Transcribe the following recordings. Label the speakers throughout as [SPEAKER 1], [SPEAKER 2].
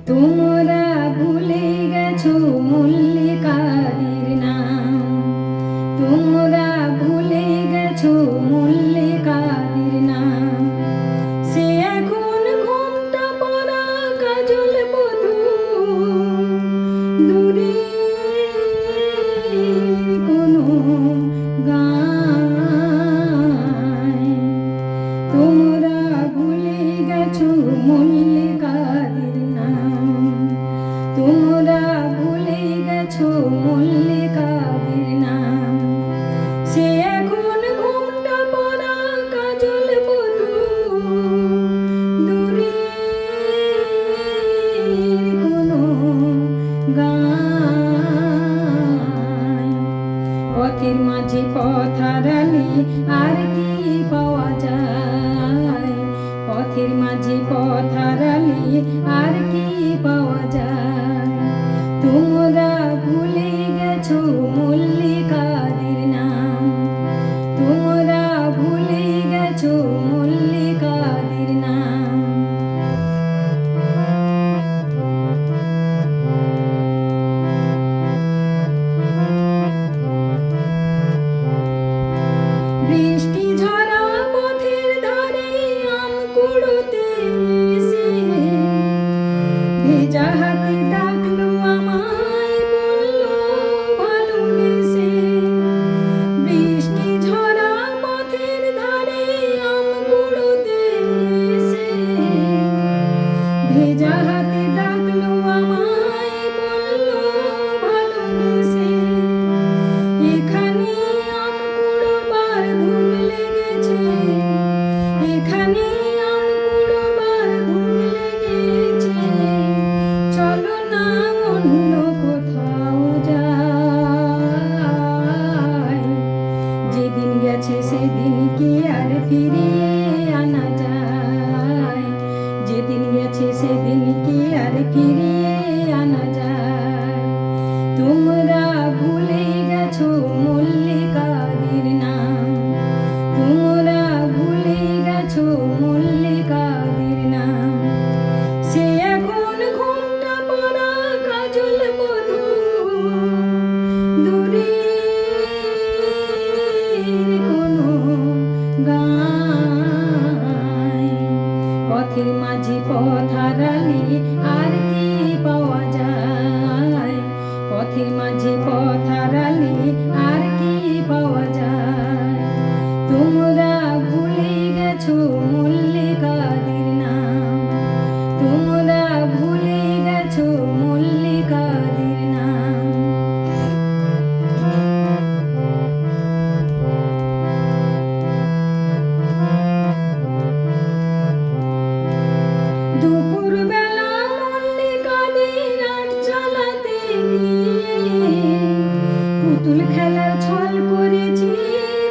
[SPEAKER 1] তোমরা ভুলে গেছো মল্লিকাদের নাম, তোমরা ভুলে গেছো মল্লিকাদের নাম। সে এখন ঘোমটা পরা কাজল বধূ, দূরে কোনো গায়। তোমরা ভুলে গেছো মল্লিকাদের নাম, তোমরা ভুলে গেছো মল্লিকাদের নাম। সে এখন ঘোমটা পরা কাজল বধূ, দূরে কোনো গায়। পথের মাঝে পথ হারালে আর কি পাওয়া যায়, পথের মাঝে পথ হারালে আর কি পাওয়া যায়। তোমরা ভুলে গেছো মল্লিকাদের নাম, তোমরা ভুলে গেছো মল্লিকাদের নাম। বৃষ্টি ঝরা পথের ধারে আম কুড়োতে এসে ভেজা হাতে ডাকলো আমায়, বললো ভালোবেসে। বৃষ্টি ঝরা পথের ধারে আম কুড়োতে এসে ভেজা হাতে ডাকলো আমায়, বললো ভালোবেসে। এখানে আম কুড়োবার ধুম লেগেছে, এখানে আম কুড়োবার ধুম লেগেছে। চলো না অন্য কোথাও যাই, যেদিন গেছে সেদিন কি আর ফিরিয়ে আনা যায়, যেদিন গেছে সেদিন কি আর ফিরিয়ে আনা যায়। তোমরা ভুলে গেছো মল্লিকাদের নাম, তোমরা ভুলে গেছো মল্লিকাদের নাম। সে এখন ঘোমটা পরা কাজল বধূ, দূরে কোনো গায়। পথের মাঝে পথ হারালে আর কি পাওয়া যায়, পথের মাঝে পথ হারালে আর কি পাওয়া যায়। তোমরা ভুলে গেছো মল্লিকাদের নাম, তোমরা ভুলে গেছো মল্লিকাদের নাম। দুপুর বেলা মল্লিকাদের আট চালাতে গিয়ে পুতুল খেলার ছল করেছি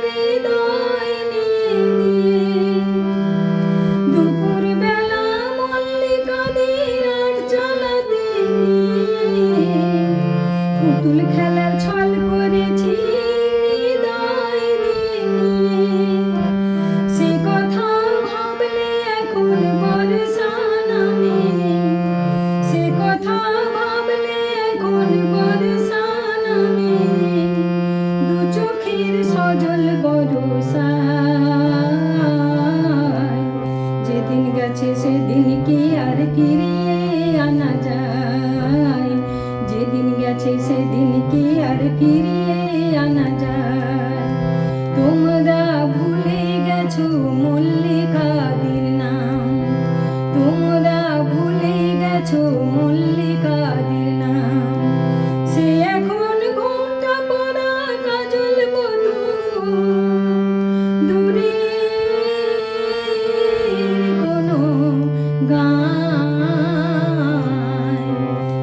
[SPEAKER 1] হৃদয় নিয়ে গিয়ে। দুপুর বেলা মল্লিকাদের আট চালাতে গিয়ে পুতুল খেলার ছল করেছি হৃদয় নিয়ে। সে কথা ভাবলে এখন বর্ষা নামে, সে কথা ভাবলে এখন বর্ষা নামে। দু চোখের সজল বরষায়, যেদিন গেছে সেদিন কি আর ফিরিয়ে আনা যায়, যেদিন গেছে সেদিন কি আর ফিরিয়ে আনা যায়। তোমরা ভুলে গেছো মল্লিকাদের নাম, তোমরা ভুলে গেছো মল্লিকাদের নাম। সে এখন ঘোমটা পরা কাজল বধূ, দূরে কোনো গায়।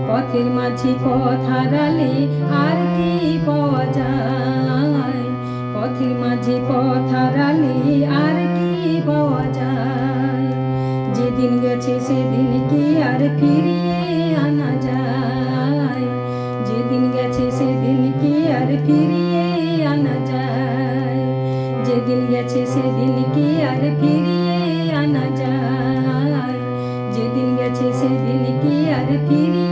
[SPEAKER 1] পথের মাঝে পথ হারালে আর কি পাওয়া যায়, পথের মাঝে পথ হারালে আর কি পাওয়া যায়। যেদিন গেছে সেদিন কি আর ফিরিয়ে আনা যায়, যেদিন গেছে সেদিন কি আর ফিরিয়ে আনা যায়, যেদিন গেছে সেদিন কি আর ফিরিয়ে আনা যায়, যেদিন গেছে গেছে সেদিন কি আর ফিরিয়ে